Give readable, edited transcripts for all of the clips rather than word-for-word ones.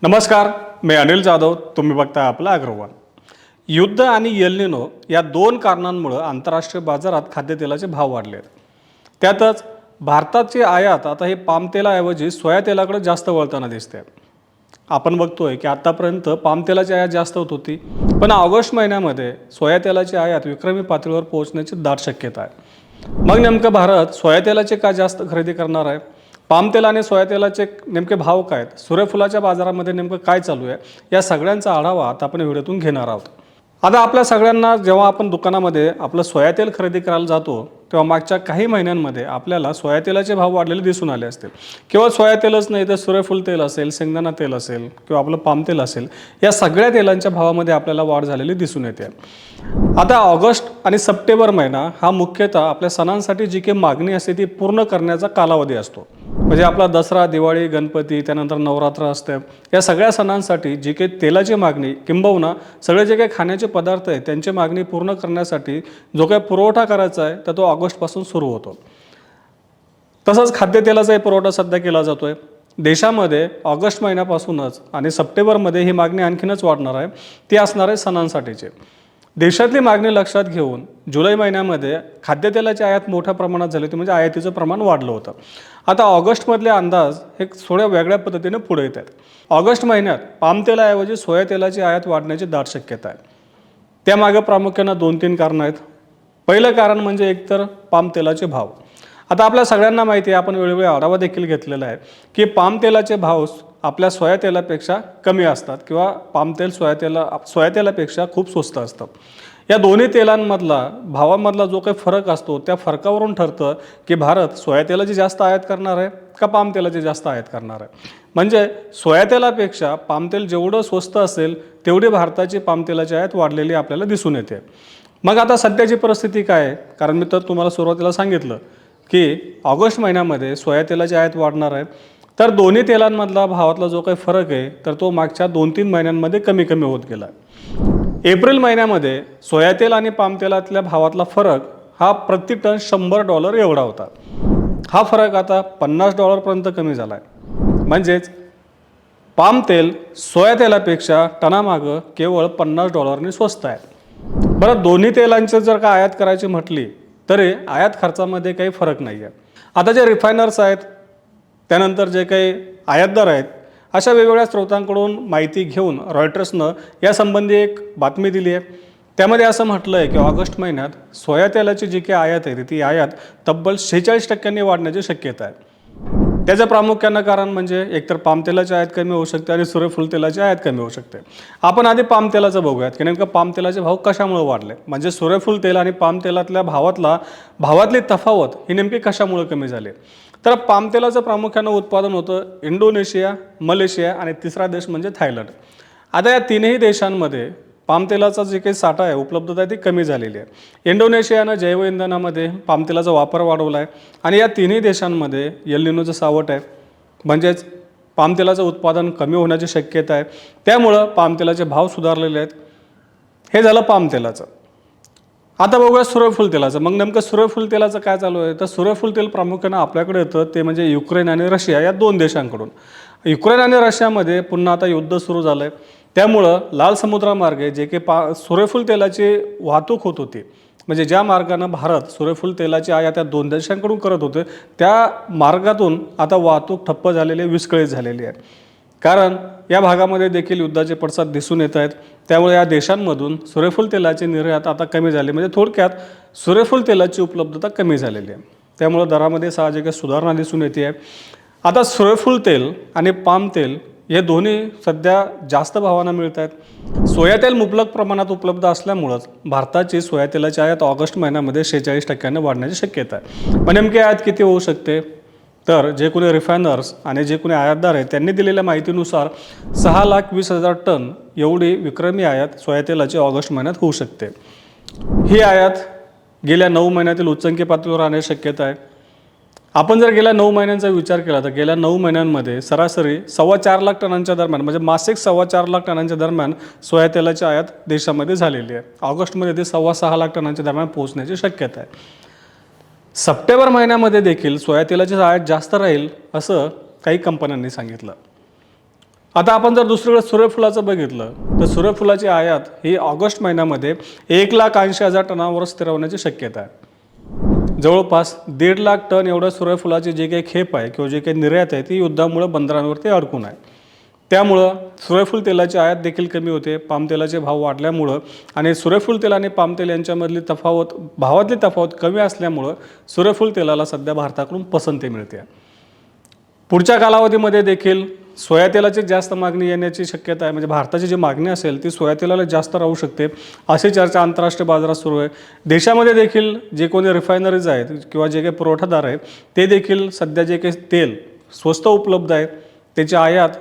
नमस्कार, मी अनिल जाधव. तुम्ही बघताय आपला अग्रवाल. युद्ध आणि एल निनो या दोन कारणांमुळे आंतरराष्ट्रीय बाजारात खाद्यतेलाचे भाव वाढले आहेत. त्यातच भारताची आयात आता हे पाम तेलाऐवजी सोया तेलाकडे जास्त वळताना दिसते. आपण बघतोय की आतापर्यंत पाम तेलाची आयात जास्त होत होती, पण ऑगस्ट महिन्यामध्ये सोया तेलाची आयात विक्रमी पातळीवर पोहोचण्याची दाट शक्यता आहे. मग नेमकं भारत सोया तेलाचे का जास्त खरेदी करणार आहे? पाम तेल आणि सोया तेलाचे नेमके भाव काय आहेत? सूर्यफुलाच्या बाजारामध्ये नेमकं काय चालू आहे? या सगळ्यांचा आढावा आता आपण व्हिडिओतून घेणार आहोत. आता आपल्या सगळ्यांना जेव्हा आपण दुकानामध्ये आपलं सोया तेल खरेदी करायला जातो, तेव्हा मागच्या काही महिन्यांमध्ये आपल्याला सोया तेलाचे भाव वाढलेले दिसून आले असतील. केवळ सोया तेलच नाही तर सूर्यफूल तेल असेल, शेंगदाणा तेल असेल किंवा आपलं पाम तेल असेल, या सगळ्या तेलांच्या भावामध्ये आपल्याला वाढ झालेली दिसून येते. आता ऑगस्ट आणि सप्टेंबर महिना हा मुख्यतः आपल्या सणांसाठी जी काही मागणी असते ती पूर्ण करण्याचा कालावधी असतो. म्हणजे आपला दसरा, दिवाळी, गणपती, त्यानंतर नवरात्र असते. या सगळ्या सणांसाठी जी काही तेलाची मागणी किंबहुना सगळे जे काही खाण्याचे पदार्थ आहेत त्यांची मागणी पूर्ण करण्यासाठी जो काही पुरवठा करायचा आहे तर तो ऑगस्टपासून सुरू होतो. तसंच खाद्यतेलाचाही पुरवठा सध्या केला जातो आहे. देशामध्ये ऑगस्ट महिन्यापासूनच आणि सप्टेंबरमध्ये ही मागणी आणखीनच वाढणार आहे. ती असणार आहे सणांसाठीचे. देशातली मागणी लक्षात घेऊन जुलै महिन्यामध्ये खाद्यतेलाची आयात मोठ्या प्रमाणात झाली होती, म्हणजे आयातीचं प्रमाण वाढलं होतं. आता ऑगस्टमधले अंदाज हे थोड्या वेगळ्या पद्धतीने पुढे येत आहेत. ऑगस्ट महिन्यात पाम तेलाऐवजी सोया तेलाची आयात वाढण्याची दाट शक्यता आहे. त्यामागे प्रामुख्यानं 2-3 कारणं आहेत. पहिलं कारण म्हणजे एकतर पाम तेलाचे भाव. आता आपल्या सगळ्यांना माहिती आहे, आपण वेळोवेळी आढावा देखील घेतलेला आहे की पाम तेलाचे भाव आपल्या सोया तेलापेक्षा कमी असतात किंवा पाम तेल सोया तेलापेक्षा खूप स्वस्त असतं. या दोन्ही तेलांमधला भावामधला जो काही फरक असतो त्या फरकावरून ठरतं की भारत सोया तेलाची जास्त आयात करणार आहे का पाम तेलाची जास्त आयात करणार आहे. म्हणजे सोया तेलापेक्षा पाम तेल जेवढं स्वस्त असेल तेवढी भारताची पाम तेलाची आयात वाढलेली आपल्याला दिसून येते. मग आता सध्याची परिस्थिती काय आहे? कारण मी तर तुम्हाला सुरुवातीला सांगितलं की ऑगस्ट महिन्यामध्ये सोया तेलाची आयात वाढणार आहे. तर दोन्ही तेलांमधला भावातला जो काही फरक आहे तर तो मागच्या 2-3 महिन्यांमध्ये कमी कमी होत गेला. एप्रिल महिन्यामध्ये सोया तेल आणि पाम तेलातल्या भावातला फरक हा प्रति टन $100 एवढा होता. हा फरक आता $50 कमी झाला आहे. म्हणजेच पाम तेल सोया तेलापेक्षा टनामागं केवळ $50 स्वस्त आहे. बरं, दोन्ही तेलांची जर का आयात करायची म्हटली तरी आयात खर्चामध्ये काही फरक नाही आहे. आता जे रिफायनर्स आहेत, त्यानंतर जे काही आयातदार आहेत, अशा वेगवेगळ्या स्रोतांकडून माहिती घेऊन रॉयटर्सनं यासंबंधी एक बातमी दिली आहे. त्यामध्ये असं म्हटलं आहे की ऑगस्ट महिन्यात सोया तेलाची जी काही आयात आहे ती आयात तब्बल 46% वाढण्याची शक्यता आहे. त्याचं प्रामुख्यानं कारण म्हणजे एकतर पाम तेलाची आयात कमी होऊ शकते आणि सूर्यफूल तेलाची आयात कमी होऊ शकते. आपण आधी पाम तेलाचं बघूयात की नेमकं पाम तेलाचे भाव कशामुळे वाढले, म्हणजे सूर्यफूल तेल आणि पाम तेलातल्या भावातली तफावत ही नेमकी कशामुळे कमी झाली. तर पाम तेलाचं प्रामुख्यानं उत्पादन होतं इंडोनेशिया, मलेशिया आणि तिसरा देश म्हणजे थायलंड. आता या तीनही देशांमध्ये पाम तेलाचा जे काही साठा आहे, उपलब्धता आहे ती कमी झालेली आहे. इंडोनेशियानं जैवइंधनामध्ये पाम तेलाचा वापर वाढवला आहे आणि या तिन्ही देशांमध्ये एल निनोचं सावट आहे, म्हणजेच पाम तेलाचं उत्पादन कमी होण्याची शक्यता आहे. त्यामुळं पाम तेलाचे भाव सुधारलेले आहेत. हे झालं पाम तेलाचं. आता बघूया सूर्यफूल तेलाचं. मग नेमकं सूर्यफूल तेलाचं काय चालू आहे? तर सूर्यफूल तेल प्रामुख्यानं आपल्याकडे येतं ते म्हणजे युक्रेन आणि रशिया या 2 देशांकडून. युक्रेन आणि रशियामध्ये पुन्हा आता युद्ध सुरू झालं आहे. त्यामुळं लाल समुद्रामार्गे जे काही सूर्यफूल तेलाची वाहतूक होत होती, म्हणजे ज्या मार्गानं भारत सूर्यफूल तेलाची आयात त्या 2 देशांकडून करत होते त्या मार्गातून आता वाहतूक ठप्प झालेली, विस्कळीत झालेली आहे. कारण या भागामध्ये देखील युद्धाचे पडसाद दिसून येत आहेत. त्यामुळे या देशांमधून सूर्यफूल तेलाची निर्यात आता कमी झाली, म्हणजे थोडक्यात सूर्यफूल तेलाची उपलब्धता कमी झालेली आहे. त्यामुळे दरामध्ये साहजिकच सुधारणा दिसून येते आहे. आता सूर्यफूल तेल आणि पाम तेल हे दोन्ही सध्या जास्त भावानं मिळत आहेत. सोया तेल मुबलक प्रमाणात उपलब्ध असल्यामुळंच भारताची सोया तेलाची आयात ऑगस्ट महिन्यामध्ये 46% वाढण्याची शक्यता आहे. पण नेमकी आयात किती होऊ शकते? तर जे कोणी रिफायनर्स आणि जे कोणी आयातदार आहेत त्यांनी दिलेल्या माहितीनुसार 6,20,000 टन एवढी विक्रमी आयात सोया तेलाची ऑगस्ट महिन्यात होऊ शकते. ही आयात गेल्या 9 महिन्यातील उच्चांकी पातळीवर राहण्याची शक्यता आहे. आपण जर गेल्या 9 महिन्यांचा विचार केला तर गेल्या 9 महिन्यांमध्ये सरासरी 4.25 लाख टनांच्या दरम्यान, म्हणजे मासिक 4.25 लाख टनांच्या दरम्यान सोया तेलाची आयात देशामध्ये झालेली आहे. ऑगस्टमध्ये ते 6.25 लाख टनांच्या दरम्यान पोहोचण्याची शक्यता आहे. सप्टेंबर महिन्यामध्ये देखील सोया तेलाची आयात जास्त राहील असं काही कंपन्यांनी सांगितलं. आता आपण जर दुसरीकडे सूर्यफुलाचं बघितलं तर सूर्यफुलाची आयात ही ऑगस्ट महिन्यामध्ये 1,80,000 टनावर स्थिरवण्याची शक्यता आहे। जवळपास 1.5 लाख टन एवढं सूर्यफुलाची जे काही खेप आहे किंवा जे काही निर्यात आहे ती युद्धामुळे बंदरांवरती अडकून आहे। त्यामुळं सूर्यफूल तेलाची आयात देखील कमी होते, पाम तेलाचे भाव वाढल्यामुळं आणि सूर्यफूल तेल आणि पाम तेल यांच्यामधली भावातली तफावत कमी असल्यामुळं सूर्यफूल तेलाला सध्या भारताकडून पसंती मिळते। पुढच्या कालावधीमध्ये देखील सोया तेलाची जास्त मागणी येण्याची शक्यता आहे, म्हणजे भारताची जी मागणी असेल ती सोया तेलाला जास्त राहू शकते अशी चर्चा आंतरराष्ट्रीय बाजारात सुरू आहे। देशामध्ये देखील जे कोणी रिफायनरीज आहेत किंवा जे काही पुरवठादार आहेत ते देखील सध्या जे काही तेल स्वस्त उपलब्ध आहे त्याची आयात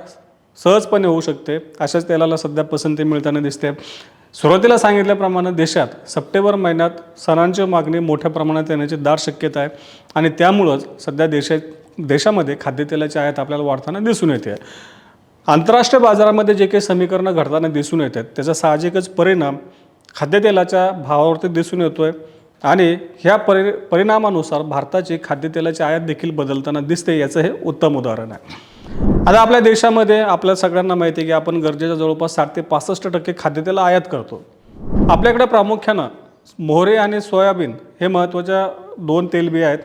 सहजपणे होऊ शकते, अशाच तेलाला सध्या पसंती मिळताना दिसते। सुरुवातीला सांगितल्याप्रमाणे देशात सप्टेंबर महिन्यात सणांची मागणी मोठ्या प्रमाणात येण्याची दाट शक्यता आहे आणि त्यामुळंच सध्या देशामध्ये खाद्यतेलाची आयात आपल्याला वाढताना दिसून येते। आंतरराष्ट्रीय बाजारामध्ये जे काही समीकरणं घडताना दिसून येतात त्याचा साहजिकच परिणाम खाद्यतेलाच्या भावावरती दिसून येतोय आणि ह्या परिणामानुसार भारताची खाद्यतेलाची आयात देखील बदलताना दिसते, याचं हे उत्तम उदाहरण आहे। आता आपल्या देशामध्ये आपल्या सगळ्यांना माहिती आहे की आपण गरजेच्या जवळपास 60 ते 65% खाद्यतेल आयात करतो। आपल्याकडे प्रामुख्यानं मोहरी आणि सोयाबीन हे महत्त्वाच्या 2 तेलबिया आहेत,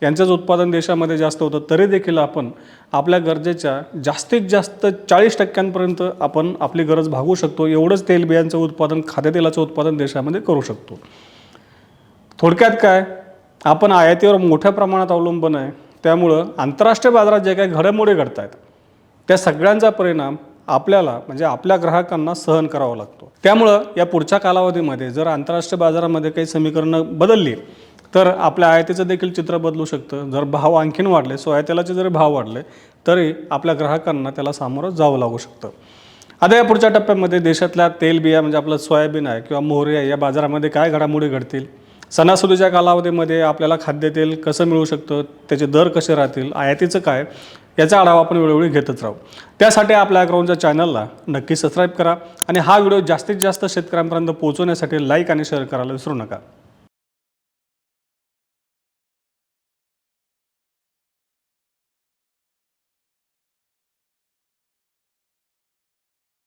यांचंच उत्पादन देशामध्ये जास्त होतं। तरी देखील आपण आपल्या गरजेच्या जास्तीत जास्त 40% आपण आपली गरज भागवू शकतो, एवढंच तेलबियांचं उत्पादन, खाद्यतेलाचं उत्पादन देशामध्ये करू शकतो। थोडक्यात काय, आपण आयातीवर मोठ्या प्रमाणात अवलंबून आहे, त्यामुळं आंतरराष्ट्रीय बाजारात जे काही घडामोडी घडत आहेत त्या सगळ्यांचा परिणाम आपल्याला म्हणजे आपल्या ग्राहकांना सहन करावा लागतो। त्यामुळं या पुढच्या कालावधीमध्ये जर आंतरराष्ट्रीय बाजारामध्ये काही समीकरणं बदलली तर आपल्या आयातीचं देखील चित्र बदलू शकतं। जर भाव आणखीन वाढले, सोया तेलाचे जरी भाव वाढले तरी आपल्या ग्राहकांना त्याला सामोरं जावं लागू शकतं। आता या पुढच्या टप्प्यामध्ये देशातल्या तेलबिया म्हणजे आपलं सोयाबीन आहे किंवा मोहरी आहे या बाजारामध्ये काय घडामोडी घडतील, सणासुदीच्या कालावधीमध्ये आपल्याला खाद्यतेल कसं मिळू शकतं, त्याचे दर कसे राहतील, आयातीचं काय, याचा आढावा आपण वेळोवेळी घेतच राहू। त्यासाठी आपल्या ॲग्रोवनच्या चॅनलला नक्की सबस्क्राईब करा आणि हा व्हिडिओ जास्तीत जास्त शेतकऱ्यांपर्यंत पोहोचवण्यासाठी लाईक आणि शेअर करायला विसरू नका।